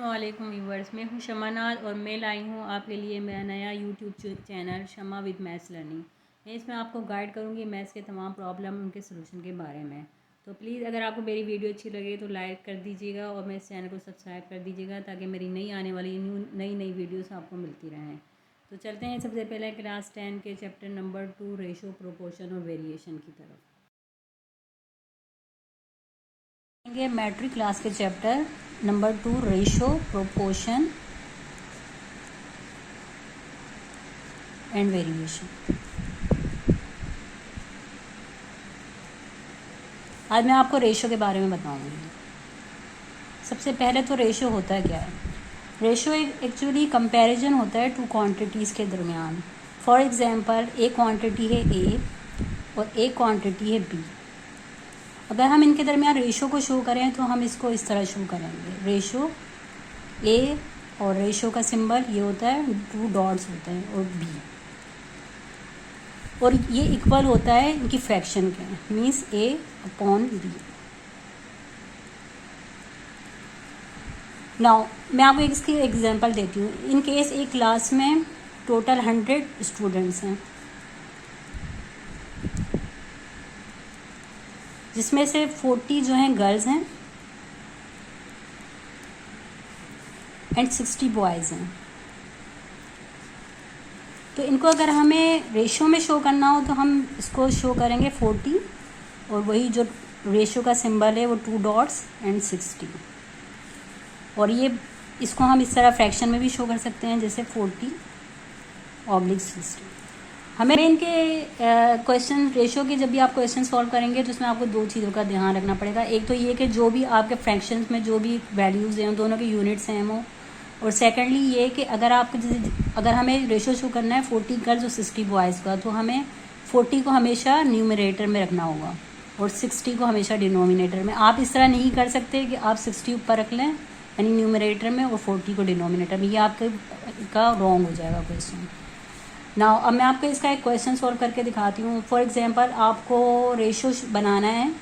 वालेकुम व्यूवर्स, मैं हूं शमा नाज और मैं लाई हूं आपके लिए मेरा नया YouTube channel Shama with maths learning. मैं इसमें आपको गाइड करूंगी मैथ्स के तमाम प्रॉब्लम उनके सलूशन के बारे में। तो प्लीज़ अगर आपको मेरी वीडियो अच्छी लगे तो लाइक कर दीजिएगा और मेरे चैनल को सब्सक्राइब कर दीजिएगा ताकि मेरी नई आने वाली नई नई वीडियोज़ आपको मिलती रहें। तो चलते हैं सबसे पहले क्लास 10 के चैप्टर नंबर 2 रेशो, प्रोपोर्शन और वेरिएशन की तरफ। मैट्रिक क्लास के chapter number 2 ratio, proportion and variation. आज मैं आपको रेशो के बारे में बताऊंगी। सबसे पहले तो रेशो होता क्या है। रेशो एक्चुअली कंपैरिजन होता है टू क्वांटिटीज़ के दरमियान। फॉर एग्जांपल एक क्वांटिटी है ए और एक क्वांटिटी है बी। अगर हम इनके दरमियान रेशो को शो करें तो हम इसको इस तरह शो करेंगे। रेशो ए और रेशो का सिंबल ये होता है, 2 डॉट्स होते हैं, और बी, और ये इक्वल होता है इनकी फ्रैक्शन के, मीन्स ए अपॉन बी। नाउ मैं आपको इसकी एग्जांपल देती हूँ। इन केस एक क्लास में टोटल 100 स्टूडेंट्स हैं, जिसमें से 40 जो हैं गर्ल्स हैं एंड 60 बॉयज़ हैं। तो इनको अगर हमें रेशो में शो करना हो तो हम इसको शो करेंगे 40, और वही जो रेशो का सिंबल है वो 2 डॉट्स एंड 60, और ये इसको हम इस तरह फ्रैक्शन में भी शो कर सकते हैं, जैसे 40/60। हमें इनके क्वेश्चन रेशो के जब भी आप क्वेश्चन सॉल्व करेंगे तो उसमें आपको 2 चीज़ों का ध्यान रखना पड़ेगा। एक तो ये कि जो भी आपके फ्रैक्शंस में जो भी वैल्यूज़ हैं दोनों के यूनिट सेम हो, और सेकेंडली ये कि अगर हमें रेशो शो करना है 40 गर्ल्स और 60 बॉयज़ का, तो हमें 40 को हमेशा न्यूमरेटर में रखना होगा और 60 को हमेशा डिनोमिनेटर में। आप इस तरह नहीं कर सकते कि आप 60 ऊपर रख लें यानी न्यूमरेटर में और 40 को डिनोमिनेटर में, ये आपके का रॉन्ग हो जाएगा क्वेश्चन। नाउ अब मैं आपको इसका एक क्वेश्चन सॉल्व करके दिखाती हूँ। फॉर एग्जांपल आपको रेशो बनाना है।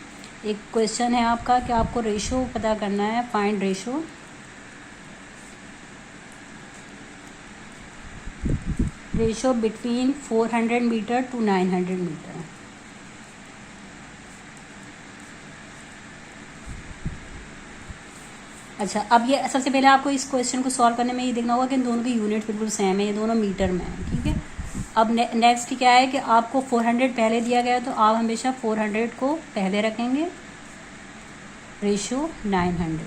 एक क्वेश्चन है आपका कि आपको रेशो पता करना है, find ratio between 400 metre to 900 metre. अच्छा, अब ये सबसे पहले आपको इस क्वेश्चन को सॉल्व करने में ये देखना होगा कि इन दोनों की यूनिट बिल्कुल सेम है, ये दोनों मीटर में है, ठीक है। अब नेक्स्ट क्या है कि आपको 400 पहले दिया गया, तो आप हमेशा 400 को पहले रखेंगे, रेशो 900।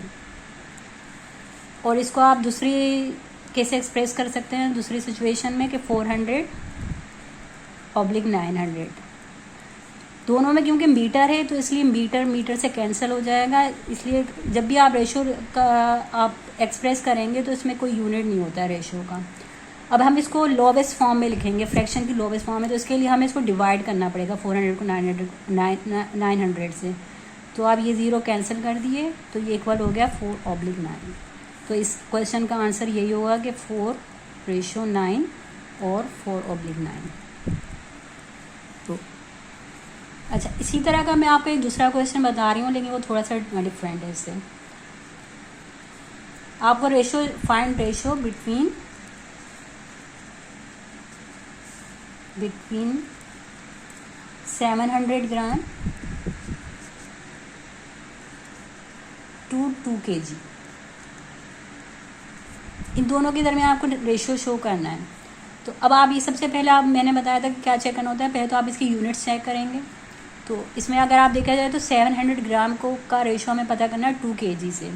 और इसको आप दूसरी कैसे एक्सप्रेस कर सकते हैं दूसरी सिचुएशन में कि 400/900। दोनों में क्योंकि मीटर है तो इसलिए मीटर से कैंसिल हो जाएगा, इसलिए जब भी आप रेशो का आप एक्सप्रेस करेंगे तो इसमें कोई यूनिट नहीं होता है रेशो का। अब हम इसको लोवेस्ट फॉर्म में लिखेंगे, फ्रैक्शन की लोवेस्ट फॉर्म में, तो इसके लिए हमें इसको डिवाइड करना पड़ेगा 400 को 900 से। तो आप ये 0 कैंसिल कर दिए तो ये इक्वल हो गया 4/9। तो इस क्वेश्चन का आंसर यही होगा कि 4/9 और 4/9। तो अच्छा, इसी तरह का मैं आपको एक दूसरा क्वेश्चन बता रही हूँ, लेकिन वो थोड़ा सा डिफरेंट है इससे। आपको find ratio between 700 gram to 2 kg। इन दोनों के दरमियान आपको रेशियो शो करना है। तो अब आप ये सबसे पहले मैंने बताया था कि क्या चेक करना होता है। पहले तो आप इसकी यूनिट्स चेक करेंगे। तो इसमें अगर आप देखा जाए तो 700 ग्राम का रेशो हमें पता करना है 2 kg से।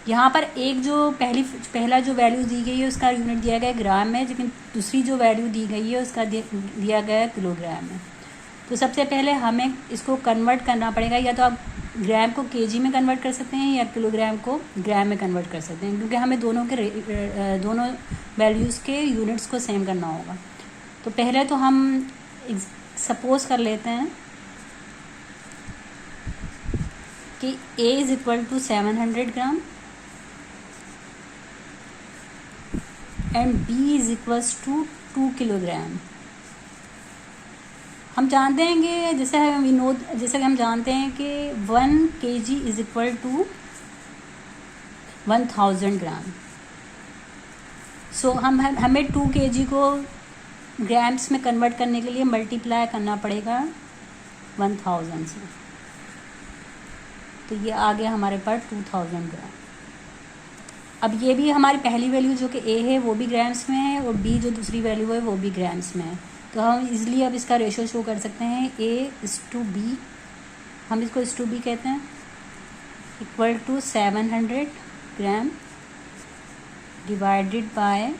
यहाँ पर एक जो पहला जो वैल्यू दी गई है उसका यूनिट दिया गया है ग्राम में, लेकिन दूसरी जो वैल्यू दी गई है उसका दिया गया है किलोग्राम में। तो सबसे पहले हमें इसको कन्वर्ट करना पड़ेगा, या तो आप ग्राम को केजी में कन्वर्ट कर सकते हैं या किलोग्राम को ग्राम में कन्वर्ट कर सकते हैं, क्योंकि हमें दोनों वैल्यूज़ के यूनिट्स को सेम करना होगा। तो पहले तो हम सपोज कर लेते हैं कि A is equal to 700 gram and B is equals to 2 kilogram. हम जानते हैं कि जैसे हम जानते हैं कि 1 kg इज इक्वल टू 1000 ग्राम। सो हमें 2 kg को ग्राम्स में कन्वर्ट करने के लिए मल्टीप्लाई करना पड़ेगा 1000 से। तो ये आ गया हमारे पास 2000 ग्राम। अब ये भी हमारी पहली वैल्यू जो कि ए है वो भी ग्राम्स में है और बी जो दूसरी वैल्यू है वो भी ग्राम्स में है। तो हम इजली अब इसका रेशो शो कर सकते हैं A:B, हम इसको A:B कहते हैं, equal to 700 gram divided by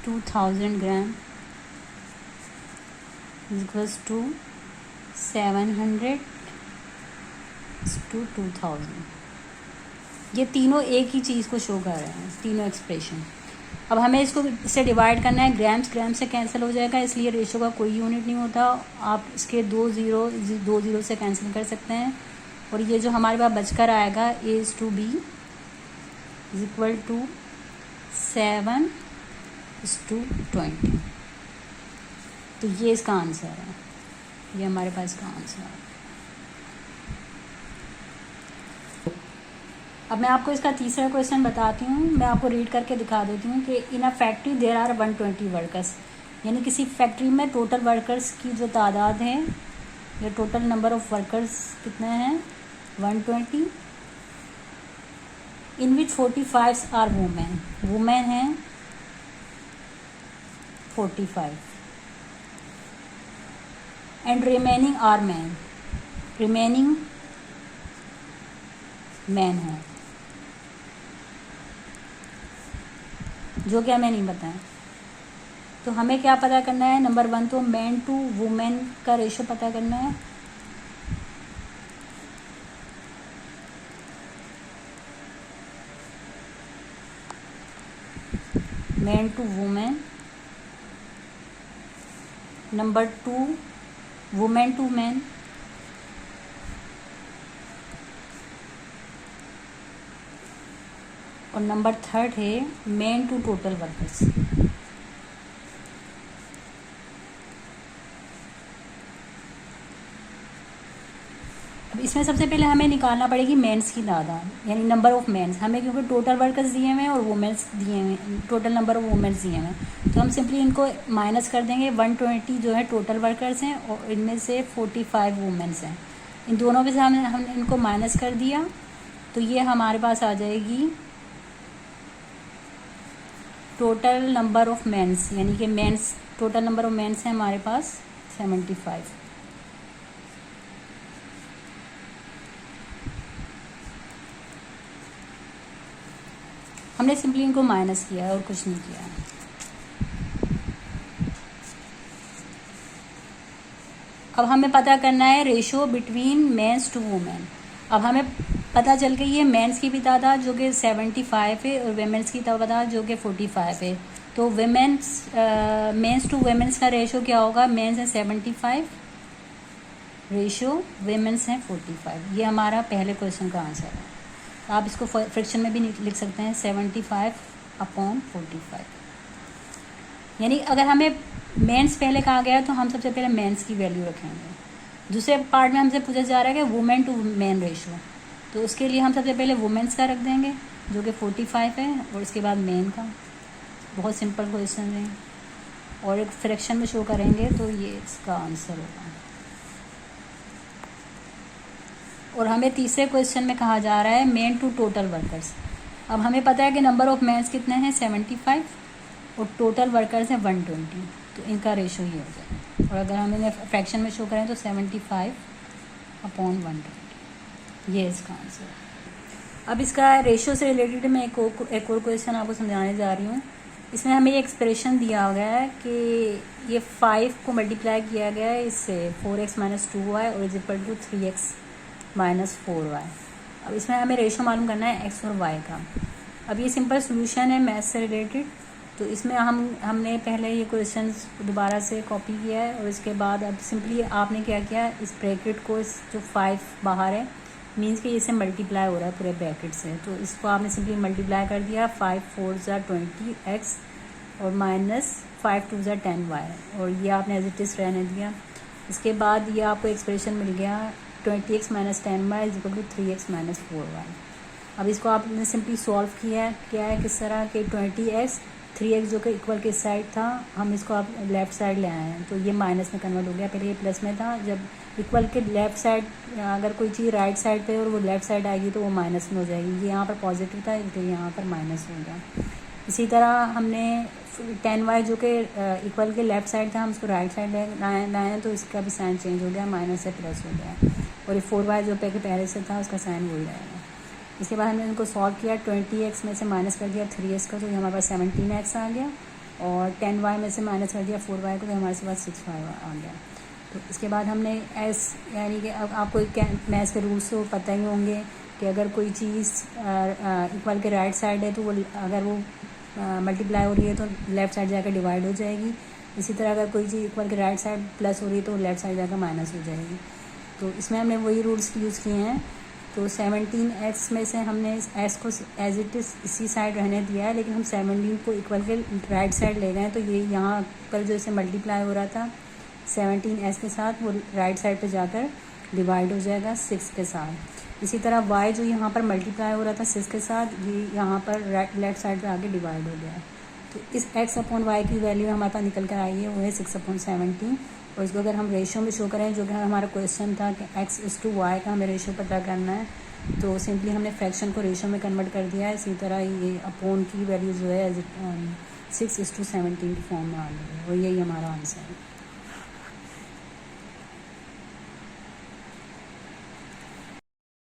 2000 gram equals to 700 to 2000। ये तीनों एक ही चीज़ को शो कर रहे हैं, तीनों एक्सप्रेशन। अब हमें इसको इससे डिवाइड करना है, ग्राम्स ग्राम से कैंसिल हो जाएगा, इसलिए रेशो का कोई यूनिट नहीं होता। आप इसके दो जीरो से कैंसिल कर सकते हैं और ये जो हमारे पास बचकर आएगा A:B इज इक्वल टू 7:20। तो ये इसका आंसर है, ये हमारे पास इसका आंसर है। अब मैं आपको इसका तीसरा क्वेश्चन बताती हूँ, मैं आपको रीड करके दिखा देती हूँ कि in a factory there are 120 workers, यानी किसी फैक्ट्री में टोटल वर्कर्स की जो तादाद है या टोटल नंबर ऑफ वर्कर्स कितने हैं 120, in which 45 are women, women हैं 45 and remaining are man, remaining man है, जो कि हमें नहीं पता है। तो हमें क्या पता करना है, नंबर 1 तो मैन टू वुमेन का रेशो पता करना है। Man to women, number 2 women to man, और नंबर 3 है मैन टू टोटल वर्कर्स। अब इसमें सबसे पहले हमें निकालना पड़ेगी मेंस की तादाद, यानी नंबर ऑफ मेंस हमें, क्योंकि टोटल वर्कर्स दिए हुए हैं और वुमेन्स दिए हुए हैं, टोटल नंबर ऑफ वुमेन्स दिए हुए हैं। तो हम सिंपली इनको माइनस कर देंगे। 120 जो है टोटल वर्कर्स हैं और इनमें से 45 वुमेन्स हैं। इन दोनों में से हमने इनको माइनस कर दिया, तो ये हमारे पास आ जाएगी टोटल नंबर ऑफ मेंस, यानी कि mens, total number of mens है हमारे पास 75। हमने सिंपली इनको माइनस किया है और कुछ नहीं किया है। अब हमें पता करना है ratio between mens to women. अब हमें पता चल गई है मेंस की भी तादाद जो कि 75 है और वेमेंस की तादाद जो कि 45 है। तो मेंस टू वेमेंस का रेशो क्या होगा, मेंस है 75 रेशो वेमेंस है 45। ये हमारा पहले क्वेश्चन का आंसर है। आप इसको फ्रैक्शन में भी लिख सकते हैं 75/45। यानी अगर हमें मेंस पहले कहा गया तो हम सबसे पहले मेंस की वैल्यू रखेंगे। दूसरे पार्ट में हमसे पूछा जा रहा है कि वुमेन टू मैन रेशो, तो उसके लिए हम सबसे पहले वुमेन्स का रख देंगे जो कि 45 है और उसके बाद मेन का। बहुत सिंपल क्वेश्चन है और एक फ्रैक्शन में शो करेंगे तो ये इसका आंसर होगा। और हमें तीसरे क्वेश्चन में कहा जा रहा है मेन टू टोटल वर्कर्स। अब हमें पता है कि नंबर ऑफ मेंस कितने हैं 75 और टोटल वर्कर्स हैं 120, तो इनका रेशो ये हो जाएगा। और अगर हम इन्हें फ्रैक्शन में शो करें तो 75/120, ये इसका आंसर है। अब इसका रेशो से रिलेटेड मैं एक और क्वेश्चन आपको समझाने जा रही हूँ। इसमें हमें ये एक्सप्रेशन दिया गया है कि ये 5 को मल्टीप्लाई किया गया है इससे 4x - 2y और is equal to 3x - 4y। अब इसमें हमें रेशो मालूम करना है x और y का। अब ये सिंपल सोल्यूशन है मैथ्स से रिलेटेड, तो इसमें हमने पहले ये क्वेश्चन दोबारा से कॉपी किया है और इसके बाद अब सिंपली आपने क्या किया, इस ब्रैकेट को, इस जो 5 बाहर है मीन्स कि इसे मल्टीप्लाई हो रहा है पूरे ब्रैकेट से, तो इसको आपने सिंपली मल्टीप्लाई कर दिया। 5 4 = 20x और -5 2 = 10y, और ये आपने एज इट इज़ रहने दिया। इसके बाद ये आपको एक्सप्रेशन मिल गया 20x - 10y = 3x - 4y। अब इसको आपने सिंपली सॉल्व किया है किस तरह कि 20x 3x जो कि इक्वल के साइड था, हम इसको आप लेफ़्ट साइड ले आए हैं तो ये माइनस में कन्वर्ट हो गया। पहले ये प्लस में था, जब इक्वल के लेफ़्ट साइड अगर कोई चीज़ राइट साइड पे और वो लेफ़्ट साइड आएगी तो वो माइनस में हो जाएगी। ये यहाँ पर पॉजिटिव था इसलिए यहाँ पर माइनस हो गया। इसी तरह हमने 10y जो कि इक्वल के लेफ़्ट साइड था, हम उसको राइट साइड लाए तो इसका भी साइन चेंज हो गया, माइनस से प्लस हो गया। और ये 4y जो पहले से था उसका साइन वही रहेगा। इसके बाद हमने इनको सॉल्व किया, 20x में से माइनस कर दिया 3x का तो ये हमारे पास 17x आ गया, और 10y में से माइनस कर दिया 4y को तो हमारे पास 6y आ गया। तो इसके बाद हमने s यानी कि अब आपको मैथ्स के रूल्स तो पता ही होंगे कि अगर कोई चीज़ इक्वल के राइट साइड है तो वो अगर वो मल्टीप्लाई हो रही है तो लेफ़्ट साइड जाकर डिवाइड हो जाएगी। इसी तरह अगर कोई चीज़ इक्वल के राइट साइड प्लस हो रही है तो लेफ़्ट साइड जाकर माइनस हो जाएगी। तो इसमें हमने वही रूल्स यूज़ किए हैं। तो 17x में से हमने इस s को एज इट इज़ इसी साइड रहने दिया है, लेकिन हम 17 को इक्वल के राइट साइड ले गए हैं तो ये यहाँ पर जो इसे मल्टीप्लाई हो रहा था 17s के साथ वो राइट साइड पे जाकर डिवाइड हो जाएगा 6 के साथ। इसी तरह y जो यहाँ पर मल्टीप्लाई हो रहा था 6 के साथ, ये यहाँ पर लेफ्ट साइड पे आके डिवाइड हो गया। तो इस x अपॉन y की वैल्यू हमारे पास निकल कर आई है, वो है 6/17। और इसको अगर हम रेशियो में शो करें, जो कि हमारा क्वेश्चन था कि x/y का हमें रेशियो पता करना है, तो सिंपली हमने फ्रैक्शन को रेशियो में कन्वर्ट कर दिया है। इसी तरह ये अपॉन की वैल्यू जो है 6/17 की फॉर्म में आ गई है, और यही हमारा आंसर है।